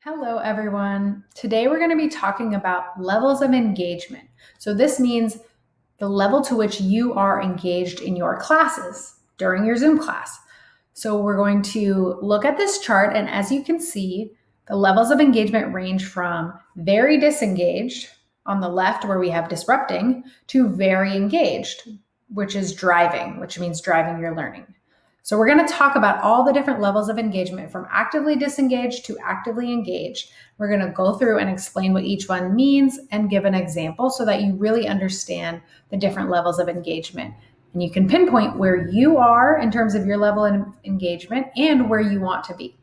Hello, everyone. Today we're going to be talking about levels of engagement. So, this means the level to which you are engaged in your classes during your Zoom class. So, we're going to look at this chart, and as you can see, the levels of engagement range from very disengaged on the left, where we have disrupting, to very engaged, which is driving, which means driving your learning. So we're going to talk about all the different levels of engagement from actively disengaged to actively engaged. We're going to go through and explain what each one means and give an example so that you really understand the different levels of engagement. And you can pinpoint where you are in terms of your level of engagement and where you want to be.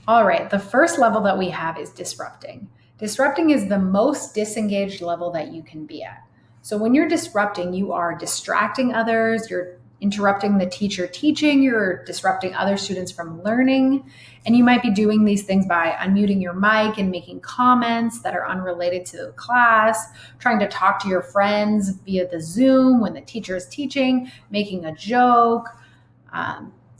All right, the first level that we have is disrupting. Disrupting is the most disengaged level that you can be at. So when you're disrupting, you are distracting others, you're interrupting the teacher teaching, you're disrupting other students from learning, and you might be doing these things by unmuting your mic and making comments that are unrelated to the class, trying to talk to your friends via the Zoom when the teacher is teaching, making a joke.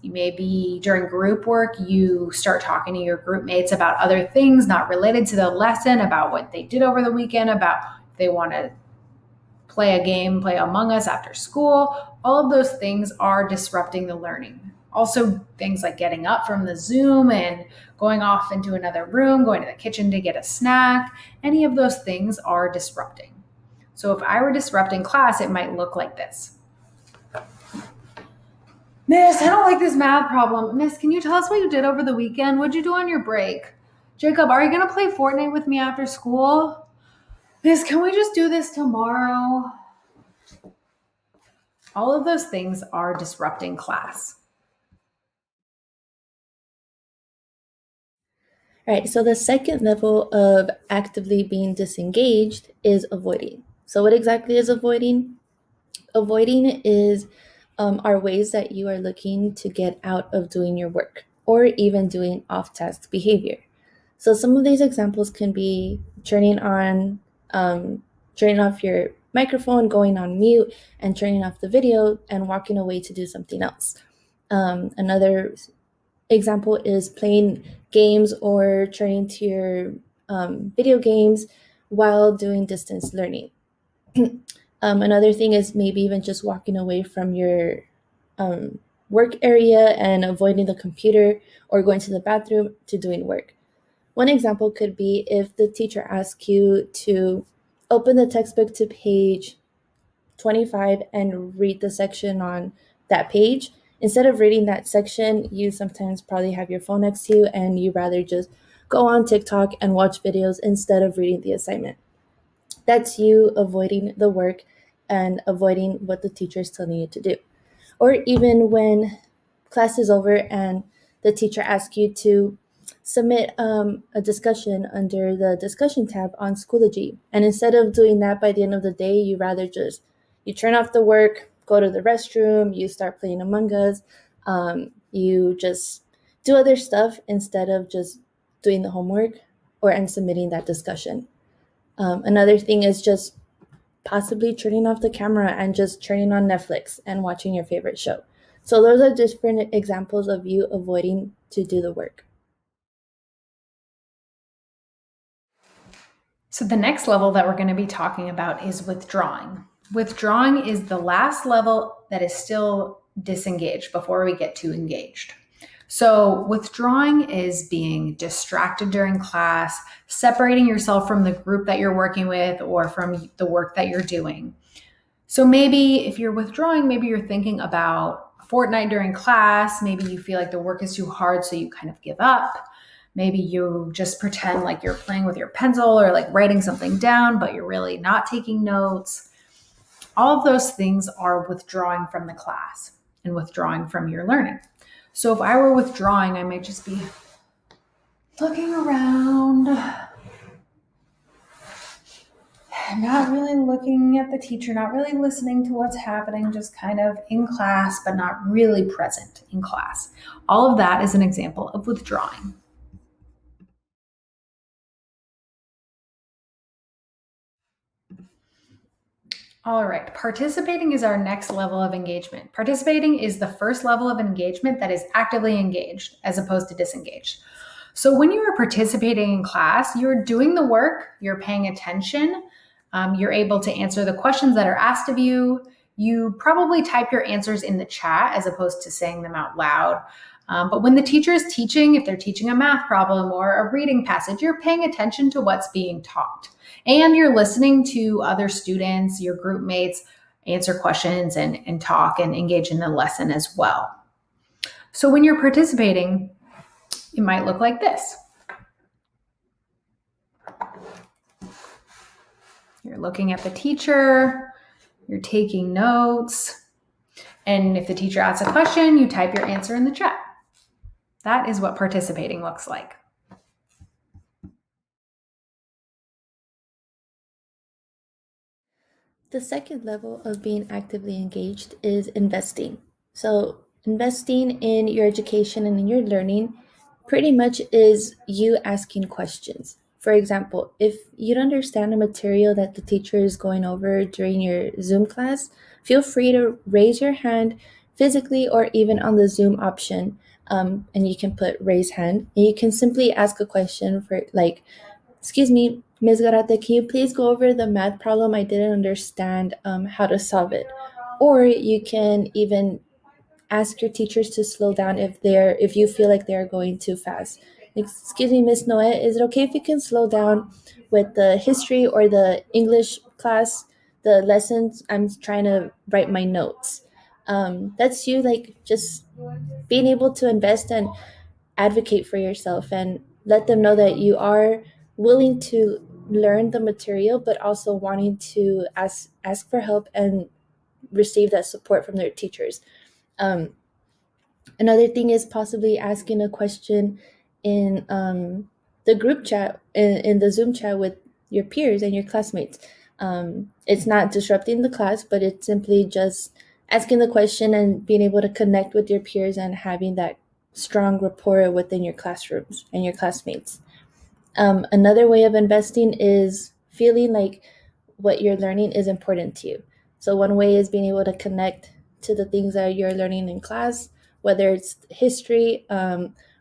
You may be during group work, you start talking to your group mates about other things not related to the lesson, about what they did over the weekend, about if they want to play a game, play Among Us after school. All of those things are disrupting the learning. Also, things like getting up from the Zoom and going off into another room, going to the kitchen to get a snack, any of those things are disrupting. So if I were disrupting class, it might look like this. Miss, I don't like this math problem. Miss, can you tell us what you did over the weekend? What'd you do on your break? Jacob, are you going to play Fortnite with me after school? Miss, can we just do this tomorrow? All of those things are disrupting class. All right, so the second level of actively being disengaged is avoiding. So what exactly is avoiding? Avoiding is are ways that you are looking to get out of doing your work or even doing off-task behavior. So some of these examples can be turning off your microphone, going on mute, and turning off the video and walking away to do something else. Another example is playing games or turning to your video games while doing distance learning. Another thing is maybe even just walking away from your work area and avoiding the computer or going to the bathroom to doing work. One example could be if the teacher asks you to open the textbook to page 25 and read the section on that page. Instead of reading that section, you sometimes probably have your phone next to you and you rather just go on TikTok and watch videos instead of reading the assignment. That's you avoiding the work and avoiding what the teacher is telling you to do. Or even when class is over and the teacher asks you to submit a discussion under the discussion tab on Schoology. And instead of doing that by the end of the day, you rather just, you turn off the work, go to the restroom, you start playing Among Us, you just do other stuff instead of just doing the homework and submitting that discussion. Another thing is just possibly turning off the camera and just turning on Netflix and watching your favorite show. So those are different examples of you avoiding to do the work. So the next level that we're going to be talking about is withdrawing. Withdrawing is the last level that is still disengaged before we get to engaged. So withdrawing is being distracted during class, separating yourself from the group that you're working with or from the work that you're doing. So maybe if you're withdrawing, maybe you're thinking about Fortnite during class. Maybe you feel like the work is too hard, so you kind of give up. Maybe you just pretend like you're playing with your pencil or like writing something down, but you're really not taking notes. All of those things are withdrawing from the class and withdrawing from your learning. So if I were withdrawing, I might just be looking around, not really looking at the teacher, not really listening to what's happening, just kind of in class, but not really present in class. All of that is an example of withdrawing. All right, participating is our next level of engagement. Participating is the first level of engagement that is actively engaged as opposed to disengaged. So when you are participating in class, you're doing the work, you're paying attention, you're able to answer the questions that are asked of you. You probably type your answers in the chat as opposed to saying them out loud. But when the teacher is teaching, if they're teaching a math problem or a reading passage, you're paying attention to what's being taught. And you're listening to other students, your group mates, answer questions and talk and engage in the lesson as well. So when you're participating, it might look like this. You're looking at the teacher, you're taking notes, and if the teacher asks a question, you type your answer in the chat. That is what participating looks like. The second level of being actively engaged is investing. So investing in your education and in your learning pretty much is you asking questions. For example, if you don't understand a material that the teacher is going over during your Zoom class, feel free to raise your hand physically or even on the Zoom option, and you can put raise hand. And you can simply ask a question for like, excuse me, Ms. Garate, can you please go over the math problem? I didn't understand how to solve it. Or you can even ask your teachers to slow down if you feel like they're going too fast. Excuse me, Miss Noe, is it okay if you can slow down with the history or the English class, the lessons? I'm trying to write my notes. That's you like just being able to invest and advocate for yourself and let them know that you are willing to learn the material, but also wanting to ask for help and receive that support from their teachers. Another thing is possibly asking a question in the group chat, in the Zoom chat with your peers and your classmates. It's not disrupting the class, but it's simply just asking the question and being able to connect with your peers and having that strong rapport within your classrooms and your classmates. Another way of investing is feeling like what you're learning is important to you. So one way is being able to connect to the things that you're learning in class, whether it's history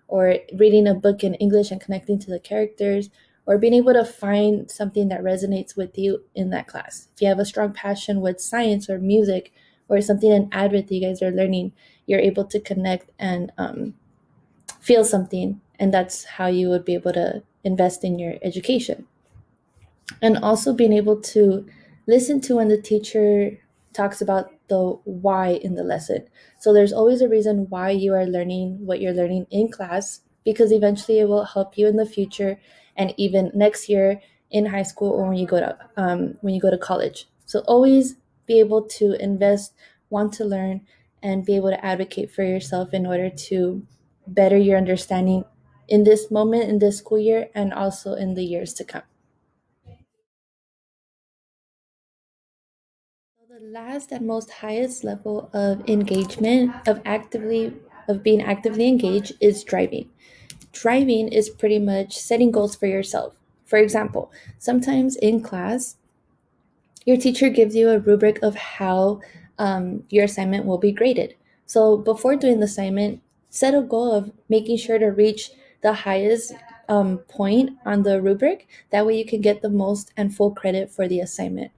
or reading a book in English and connecting to the characters, or being able to find something that resonates with you in that class. If you have a strong passion with science or music or something in Advent that you guys are learning, you're able to connect and feel something, and that's how you would be able to invest in your education. And also being able to listen to when the teacher talks about the why in the lesson. So there's always a reason why you are learning what you're learning in class, because eventually it will help you in the future and even next year in high school or when you go to college. So always be able to invest, want to learn, and be able to advocate for yourself in order to better your understanding in this moment, in this school year, and also in the years to come. The last and most highest level of engagement, of being actively engaged, is driving. Driving is pretty much setting goals for yourself. For example, sometimes in class, your teacher gives you a rubric of how your assignment will be graded. So before doing the assignment, set a goal of making sure to reach the highest point on the rubric. That way you can get the most and full credit for the assignment.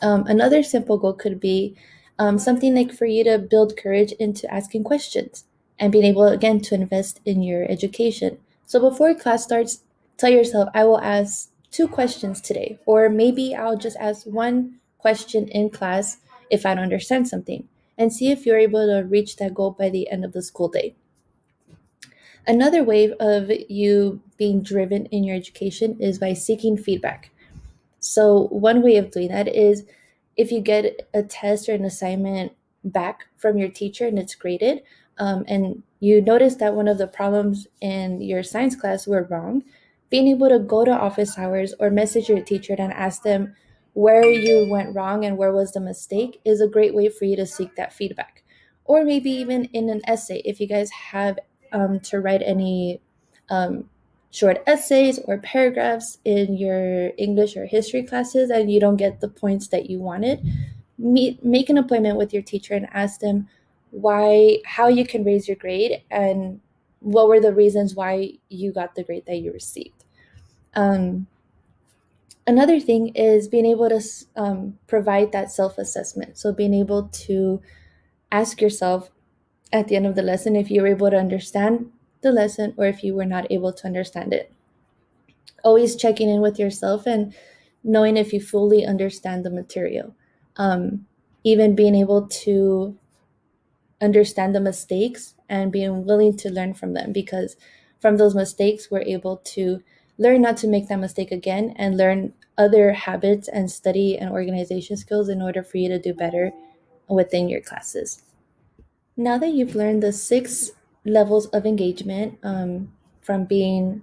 Another simple goal could be something like for you to build courage into asking questions and being able, again, to invest in your education. So before class starts, tell yourself, I will ask 2 questions today, or maybe I'll just ask 1 question in class if I don't understand something, and see if you're able to reach that goal by the end of the school day. Another way of you being driven in your education is by seeking feedback. So one way of doing that is if you get a test or an assignment back from your teacher and it's graded, and you notice that one of the problems in your science class were wrong, being able to go to office hours or message your teacher and ask them where you went wrong and where was the mistake is a great way for you to seek that feedback. Or maybe even in an essay, if you guys have to write any short essays or paragraphs in your English or history classes and you don't get the points that you wanted, make an appointment with your teacher and ask them how you can raise your grade and what were the reasons why you got the grade that you received. Another thing is being able to provide that self-assessment. So being able to ask yourself at the end of the lesson if you were able to understand the lesson or if you were not able to understand it. Always checking in with yourself and knowing if you fully understand the material. Even being able to understand the mistakes and being willing to learn from them, because from those mistakes, we're able to learn not to make that mistake again and learn other habits and study and organization skills in order for you to do better within your classes. Now that you've learned the 6 levels of engagement, from being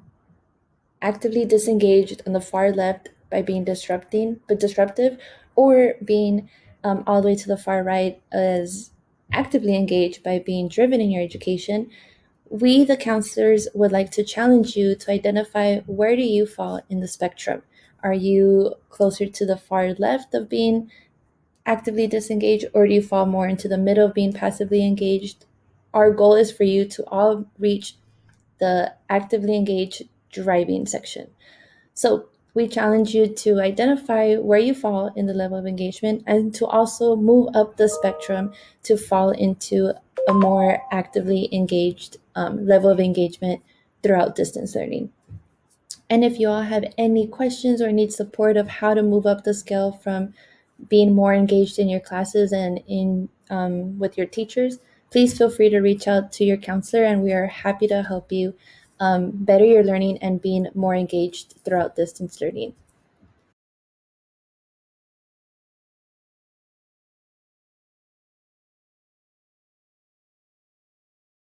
actively disengaged on the far left by being disruptive, or being all the way to the far right as actively engaged by being driven in your education, we, the counselors, would like to challenge you to identify where do you fall in the spectrum. Are you closer to the far left of being actively disengaged, or do you fall more into the middle of being passively engaged? Our goal is for you to all reach the actively engaged driving section. So we challenge you to identify where you fall in the level of engagement and to also move up the spectrum to fall into a more actively engaged level of engagement throughout distance learning. And if you all have any questions or need support of how to move up the scale from being more engaged in your classes and in with your teachers, please feel free to reach out to your counselor, and we are happy to help you better your learning and being more engaged throughout distance learning.